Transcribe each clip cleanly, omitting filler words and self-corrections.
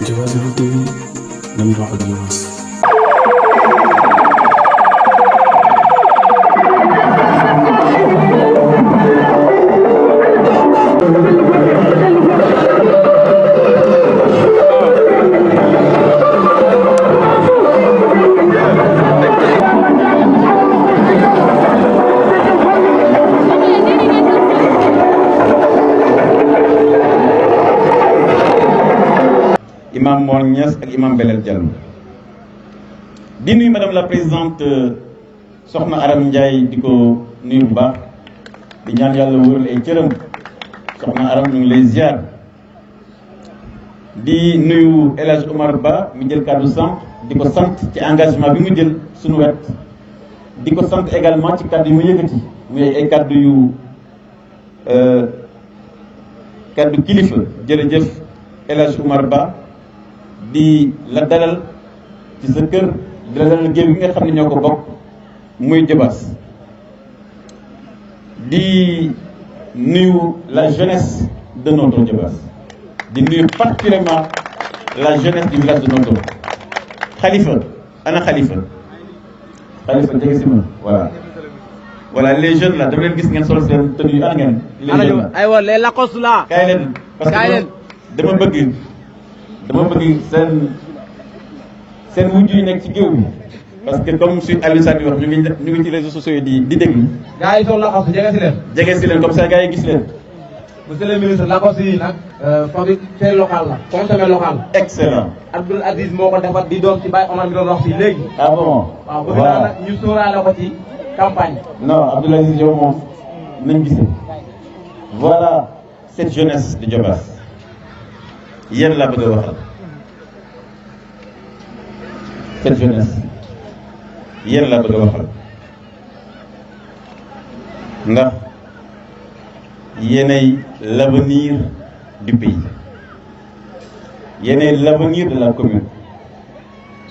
Diobass Info TV dañuy wax ak Diobass. Imam Mor Niass ak Imam Belel Diallo di nuyu madame la présidente soxna Aram Ndiaye di ko nuyu bu baax di ñaan yàlla wóoral ay cëram soxna Aram ñu ngi lay ziar di nuyu El Hadj Omar Ba mi jël kàddu sànq di ko sant ci engagement bi mu jël suñu wet di ko sant également ci kàddu yu mu yëkkati muy ay kàddu yu kàddu kilifa jërëjëf El Hadj Omar Ba di la dalal ci sa kër di la dalal géew bi nga xam ne ñoo ko bokk muy Diobass di nuyu la jeunesse de notre Diobass di nuyu particulièrement la jeunesse du village de Notto Khalifa ana Khalifa jege si ma voilà les jeunes là dama leen gis ngeen sol seen tenue yu ana ngeen les jeunes là aywa les lacos là kaay leen parce que dama bëgg seen wujj yi nekk ci géew bi parce que comme suñu Aliou Sall wax ñu ngi ci réseaux sociaux yi di déglu. gars yi sol lacos jege si leen. jege si leen comme ça gars yi gis leen. monsieur le ministre lacos yi nag. fabrique local la consommé local. excellent. Abdoul Aziz moo ko defar di doom ci Baye Omar mi doon wax fii léegi. ah bon waaw bëgg naa nag ñu sóoraale ko ci campagne. non Abdoul Aziz yow moom nañ gisee. voilà cette jeunesse de Diobass yéen laa bëgg a waxal. cette jeunesse yéen laa bëgg a waxal ndax yéenay l'avenir du pays yéenay l'avenir de la commune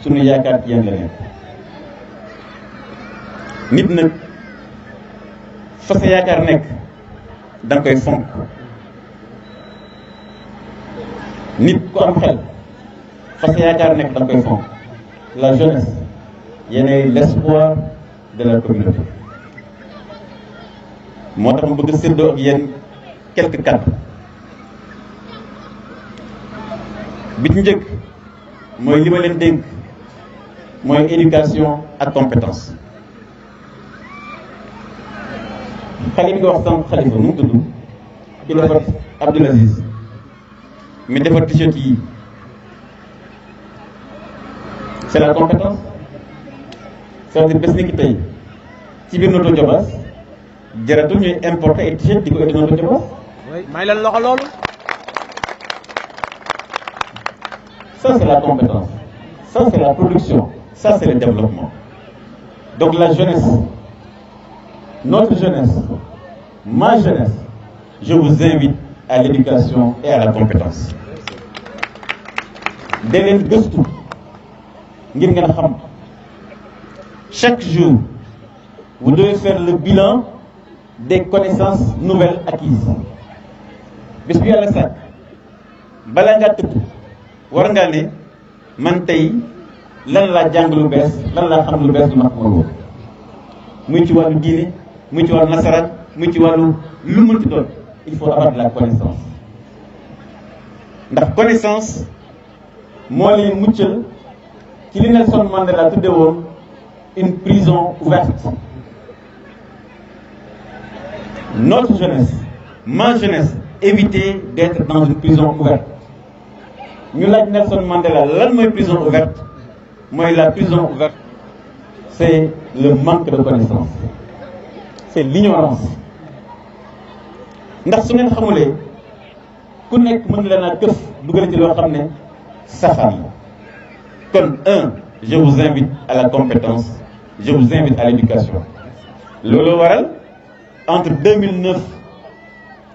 sunu yaakaar ci yéen la nekk nit nag fa sa yaakaar nekk da nga koy fonk nit ku am xel fa sa yaakaar nekk da nga koy fonk la jeunesse yéenay l'espoir de la communauté moo tax ma bëgg séddoo ak yéen quelques kàddu bi ci njëkk mooy li ma leen dénk mooy éducation ak compétence xale yi nga wax sànq Khalifa mu tudd ki defar Abdoul Aziz mi defar t-shirt yi c'est la compétence c'est-à-dire bés ni ki tey ci biir Notto Diobass jaratul ñuy importer ay t-shirt di ko indi Notto Diobass. may leen loxo loolu. ça c'est la compétence ça c'est la production ça c'est le développement donc la jeunesse notre jeunesse ma jeunesse je vous invite à l'éducation et à la compétence da leen gëstu ngir ngeen xam chaque jour vous devez faire le bilan des connaissances nouvelles acquises bis bu yàlla sàkk balaa ngaa tëdd war ngaa ne man tey lan laa jàng lu bees lan laa xam lu bees lu ma xamal woon muy ci wàllu diine muy ci wàllu nasaraan muy ci wàllu lu mu ci doon il faut avoir de la connaissance ndax connaissance moo lay muccal ci li Nelson Mandela tudde woon une prison ouverte notre jeunesse ma jeunesse éviter d'être dans une prison ouverte ñu laaj Nelson Mandela lan mooy prison ouverte mooy la prison ouverte c'est le manque de connaissance c'est l'ignorance ndax su ngeen xamulee ku nekk mën leen a këf dugal ci loo xam ne safaan la kon je vous invite à la compétence je vous invite à l'éducation loolu waral entre 2009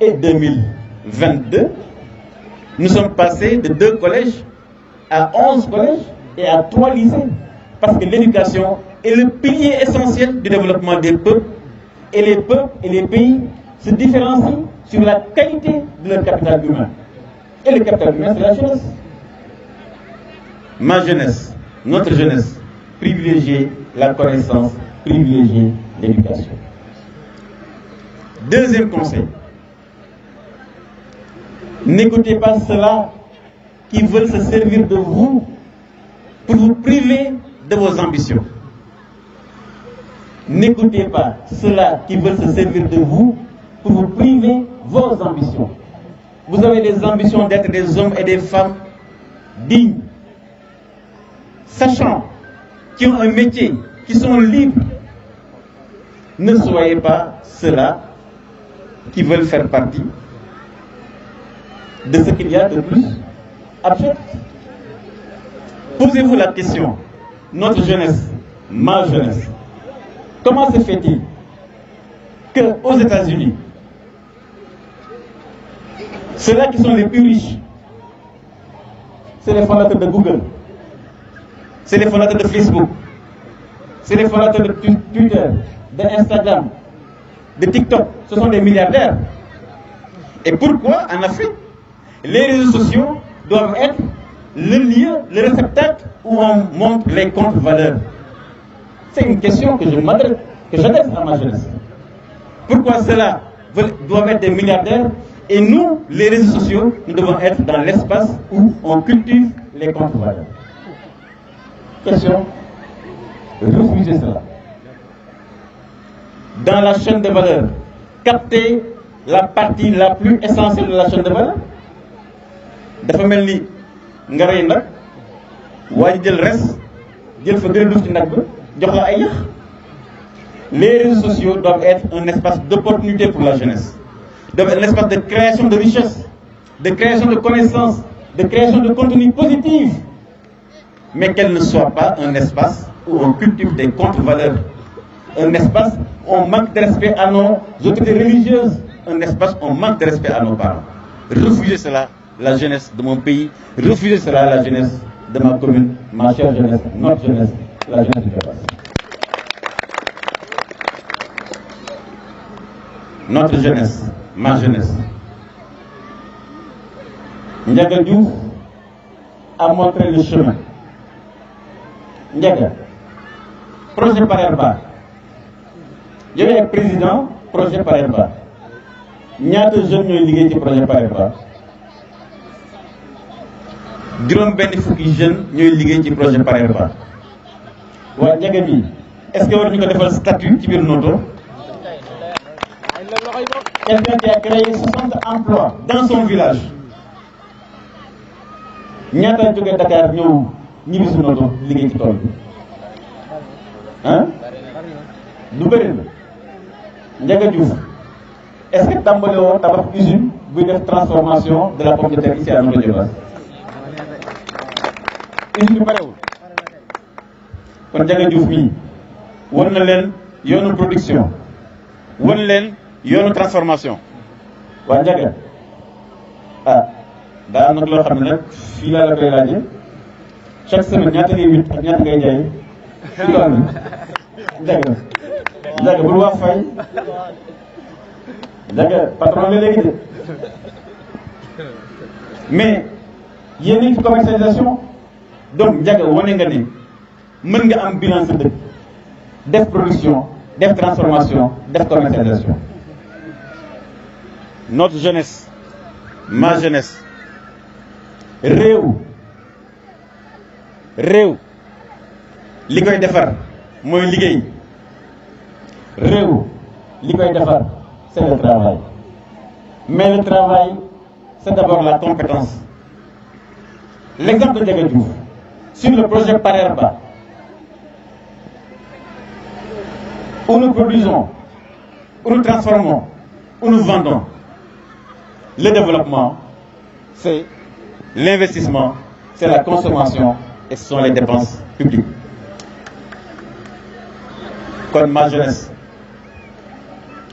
et 2022 nous sommes passés de 2 collèges à 11 collèges et à 3 lycées parce que l'éducation est le pilier essentiel du développement des peuples et les peuples et les pays se différencient sur la qualité de leur capital humain. Et le capital humain, c'est la jeunesse. ma jeunesse, notre jeunesse, privilégiez la connaissance, privilégiez l'éducation. Deuxième conseil, n'écoutez pas ceux-là qui veulent se servir de vous pour vous priver de vos ambitions. N'écoutez pas ceux-là qui veulent se servir de vous pour vous priver vos ambitions. Vous avez des ambitions d'être des hommes et des femmes dignes, sachant, qui ont un métier, qui sont libres. Ne soyez pas ceux-là qui veulent faire partie de ce qu'il y a de plus abject. Posez-vous la question, notre jeunesse, ma jeunesse, comment se fait-il qu'aux États-Unis, ceux-là qui sont les plus riches, c'est les fondateurs de Google, c'est les fondateurs de Facebook, c'est les fondateurs de Twitter, d'Instagram, de TikTok, ce sont des milliardaires. Et pourquoi en Afrique, les réseaux sociaux doivent être le lieu, le réceptacle où on montre les contre-valeurs? C'est une question que j'adresse à ma jeunesse. Pourquoi ceux-là doivent être des milliardaires et nous, les réseaux sociaux, nous devons être dans l'espace où on cultive les contre-valeurs? Question, refusez cela. Dans la chaîne de valeur, captez la partie la plus essentielle de la chaîne de valeur. dafa mel ni nga rey nag waaye jël res jël fa gën a duuf ci nag ba jox la ay yax. Les réseaux sociaux doivent être un espace d'opportunité pour la jeunesse, doivent être un espace de création de richesse, de création de connaissances, de création de contenu positif, mais qu'elle ne soit pas un espace où on cultive des contre-valeurs, un espace où on manque de respect à nos autorités religieuses, un espace où on manque de respect à nos parents. Refusez cela, la jeunesse de mon pays, refusez cela, la jeunesse de ma commune, ma chère jeunesse, notre jeunesse, la jeunesse du Capas. Notre jeunesse, ma jeunesse. Ndiaga Diouf a montré le chemin. Ndiaga, projet Parerba. Je vais être président, projet Parerba. Ñaata jeunes ñooy liggéey ci projet Parerba. Juróom benn fukki jeunes ñooy liggéey ci projet Parerba. Waa Ndiaga bi, est-ce que war ñu ko defal statut ci biir Noto? Quelqu'un qui a créé 60 emplois dans son village. ñaata jógee Dakar ñëw ñibbi si Noto liggéey ci tool bi ah du bëri na. Ndiaga Diouf, est-ce que tàmbale woo tabax usine buy def transformation de la pomme de terre ici à Notto Diobass? usine bi parewul. kon Ndiaga Diouf mii wan na leen yoonu production, wan leen yoonu transformation. waa Ndiaga ah daa am nag loo xam ne nag fii laa la koy laajee chaque semaine ñaata ngay wit ak ñaata ngay jaay ci tool bi. Ndiaga bul wax fay. Ndiaga patron la léegi de. mais yéen a ngi ci commercialisation donc Ndiaga wane nga ne mën nga am bilan sa dëkk def production def transformation def commercialisation. Notre jeunesse, ma jeunesse, réew li koy defar mooy liggéey. réew li koy defar c'est le travail, mais le travail c'est d'abord la compétence. L'exemple de Ndiaga Diouf sur le projet Parerba, où nous produisons, où nous transformons, où nous vendons. Le développement, c'est l'investissement, c'est la consommation et ce sont les dépenses publiques. Comme ma jeunesse,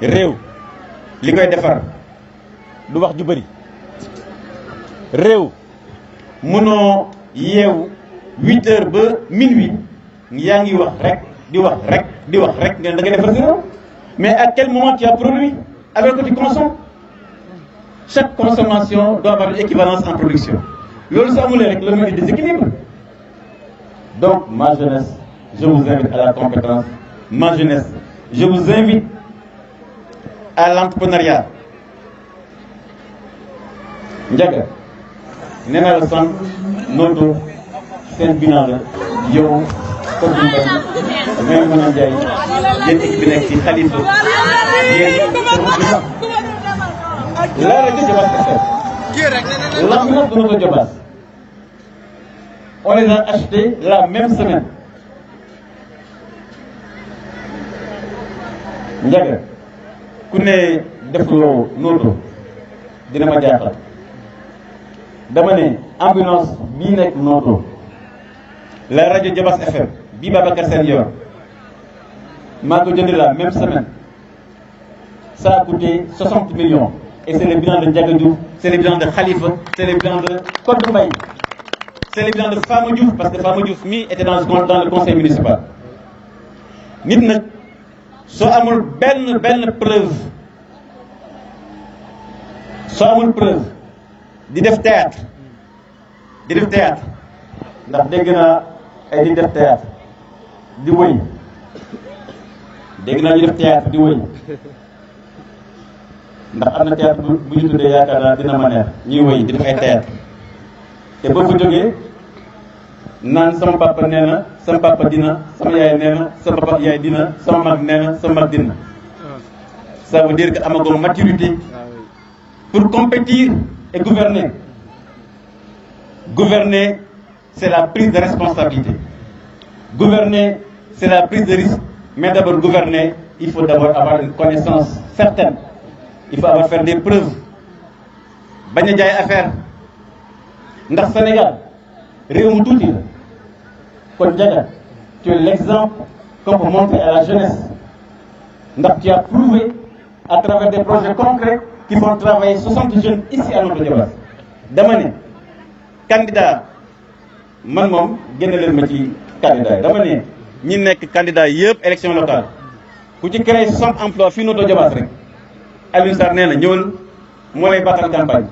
réew li koy defar du wax ju bëri. réew mënoo yeewu 8 heures ba minuit yaa ngi wax rek di wax rek nga da ngay defar si réew. mais à quel moment tu as produit alors que tu consommes? Chaque consommation doit avoir une équivalence en production. Loolu su amulee rek la mën di déséquilibre. Donc, ma jeunesse, je vous invite à la compétence. Ma jeunesse, je vous invite à l'entrepreneuriat. Ndiaga, nee naa la sànq Noto seen bilan la yow comme ni nga ko même mën a jaay yéen équipe bi nekk ci Khalifa yéen la rajo Diobass FM. L'ambulance de Noto Diobass, on les a achetés la même semaine. Ndiaga ku ne defuloo Noto dina ma jaaxal. dama ne ambulance bii nekk Noto la rajo Diobass FM bii Babacar Sène yor maa ko jënd la même semaine ça a coûté 60 millions et c'est le bilan de Ndiaga Diouf, c'est le bilan de Khalifa, c'est le bilan de Codé Mbaye, c'est le bilan de Fama Diouf parce que Fama Diouf mi était dans le conseil municipal. nit nag soo amul benn preuve di def théâtre ndax dégg naa ay di def théâtre di wëy dégg naa ñu def théâtre di wëy ndax am na théâtre bu ñu tuddee yaakaar naa dina ma neex ñuy wëy di def ay théâtre te boo fa jógee naan sama papa nee na sama papa dina sama yaay nee na sama papa yaay dina sama mag nee na sama mag dina ça veut dire que amagoo maturité pour compétir et gouverner. Gouverner, c'est la prise de responsabilité. Gouverner, c'est la prise de risque. Mais d'abord, gouverner, il faut d'abord avoir une connaissance certaine. Il faut avoir faire des preuves. bañ a jaay affaire ndax Sénégal réew mu tuuti la kon Ndiaga tu es l'exemple qu'on peut montrer à la jeunesse ndax tu as prouvé à travers des projets concrets qui font travailler 60 jeunes ici à Noto Diobass. dama ne candidat man moom génne leen ma ci candidat yi dama ne ñi nekk candidat yëpp élection locale ku ci créé 60 emplois fii Noto Diobass rek Alioune Sarr nee na ñëwal moo lay baaxal campagne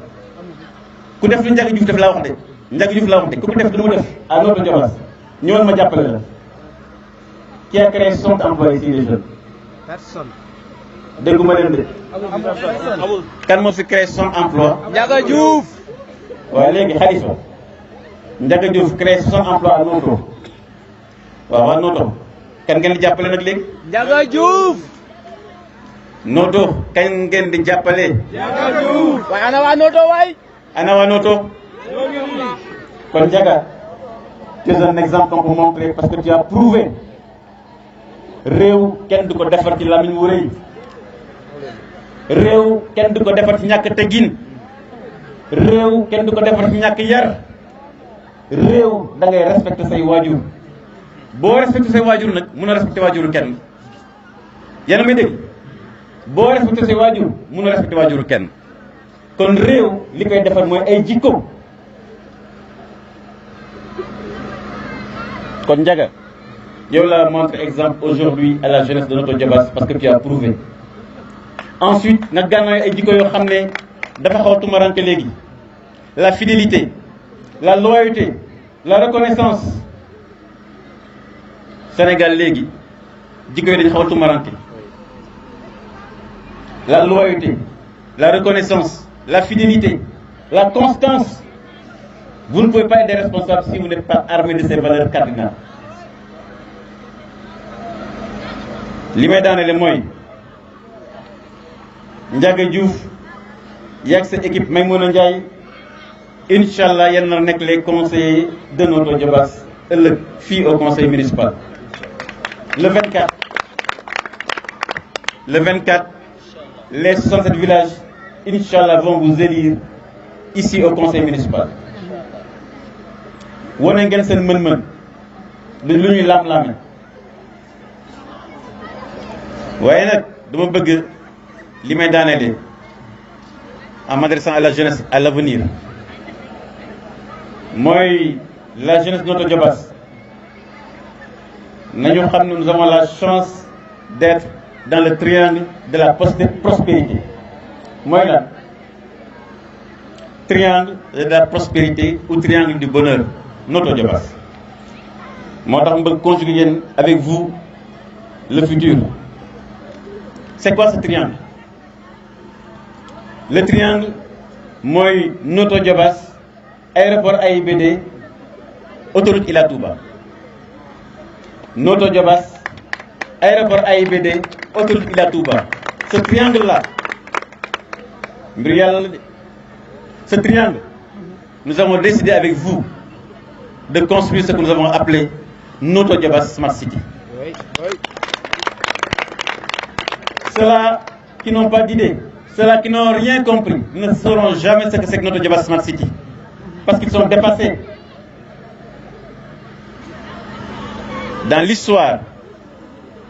ku def lu Ndiaga Diouf def laa wax de Ndiaga Diouf laa wax de ku def lu mu def à Noto Diobass ñëwal ma jàppale la. Qui a créé 60 emplois ici les jeunes? Personne. dégguma leen de. kan moo fi créé 60 emplois? Ndiaga Diouf. waaye léegi Khalifa Ndiaga Diouf créé 60 emplois à Noto waaw waa Noto kan ngeen di jàppale nag léegi? Ndiaga Diouf. Noto kan ngeen di jàppale? Ndiaga Diouf. waaye ana waa Noto waay. ana waa Noto. kon Ndiaga tu es un exemple qu'on peut montrer parce que tu as prouvé réew kenn du ko defar ci lamiñ wu rëy réew kenn du ko defar ci ñàkk teggin réew kenn du ko defar ci ñàkk yar réew da ngay respecter say waajur boo respecter say waajur nag mun a respecter waajuru kenn yéen a may dégg boo respecter say waajur mun a respecter waajuru kenn kon réew li koy defar mooy ay jikko kon Ndiaga yow la montre exemple aujourd'hui à la jeunesse de Noto Diobass parce que tu as prouvé ensuite nga gànnaaw ay jikko yoo xam ne dafa xaw a tumaranke léegi la fidélité la loyauté la reconnaissance Sénégal léegi jikko yi dañu xaw a tumaranke la loyauté la reconnaissance la fidélité la constance. Vous ne pouvez pas être responsable si vous n'êtes pas armé de ces valeurs cardinales. li may daanele mooy Ndiaga Diouf yaag sa équipe Maïmouna Ndiaye incha allah yéen na nekk les conseillers de Noto Diobass ëllëg fii au conseil municipal. le 24 les 67 villages incha allah vont vous élire ici au conseil municipal. wane ngeen seen mën-mën lu ñuy laam-laame waaye nag dama bëgg li may daaneele en m'adressant à la jeunesse à l'avenir mooy la jeunesse de Noto Diobass nañu xam ne nous avons la chance d'être dans le triangle de la prospérité mooy lan triangle de la prospérité ou triangle du bonheur Noto Diobass Moi, je vais conjuguer avec vous le futur. C'est quoi ce triangle? Le triangle, moi, Noto Diobass, aéroport AIBD, autoroute Ila Touba. Noto Diobass, aéroport AIBD, autoroute Ila Touba. Ce triangle-là, ce triangle, nous avons décidé avec vous de construire ce que nous avons appelé Noto Diobass Smart City. Oui, oui. Ceux-là qui n'ont pas d'idée, ceux-là qui n'ont rien compris, ne sauront jamais ce que c'est que Noto Diobass Smart City. Parce qu'ils sont dépassés. Dans l'histoire,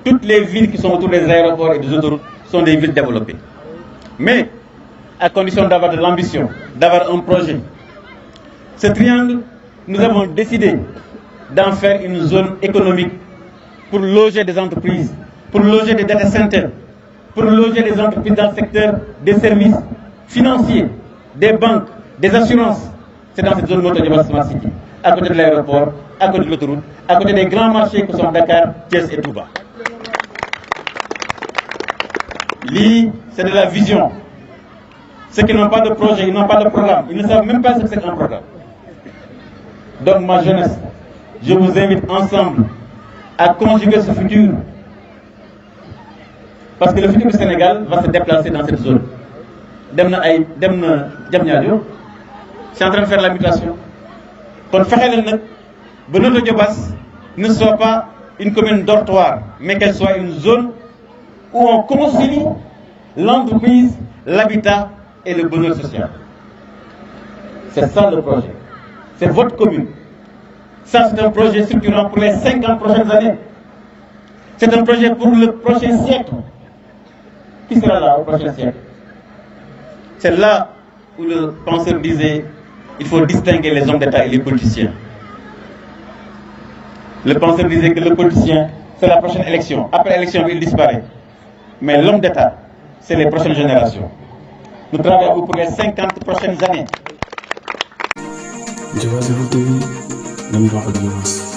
toutes les villes qui sont autour des aéroports et des autoroutes sont des villes développées. Mais à condition d'avoir de l'ambition, d'avoir un projet. Ce triangle, nous avons décidé d'en faire une zone économique pour loger des entreprises, pour loger des data centers, pour loger des entreprises dans le secteur des services financiers, des banques, des assurances. C'est dans cette zone Noto Diobass Smart City, à côté de l'aéroport, à côté de l'autoroute, à côté des grands marchés que sont Dakar, Thiès et Touba. Lii, c'est de la vision. Ceux qui n'ont pas de projet, ils n'ont pas de programme, ils ne savent même pas ce que c'est qu'un programme. Donc ma jeunesse, je vous invite ensemble à conjuguer ce futur. Parce que le futur du Sénégal va se déplacer dans cette zone. C'est en train de faire la mutation. Donc Noto Diobass ne soit pas une commune dortoir, mais qu'elle soit une zone où on concilie l'entreprise, l'habitat et le bonheur social. C'est ça le projet. C'est votre commune. Ça, c'est un projet structurant pour les 50 prochaines années. C'est un projet pour le prochain siècle. Qui sera là au prochain siècle? C'est là où le penseur disait il faut distinguer les hommes d'État et les politiciens. Le penseur disait que le politicien, c'est la prochaine élection. Après l'élection, il disparaît. Mais l'homme d'État, c'est les prochaines générations. Nous travaillons pour les 50 prochaines années. Diobass TV, nañu wax ak Diobass.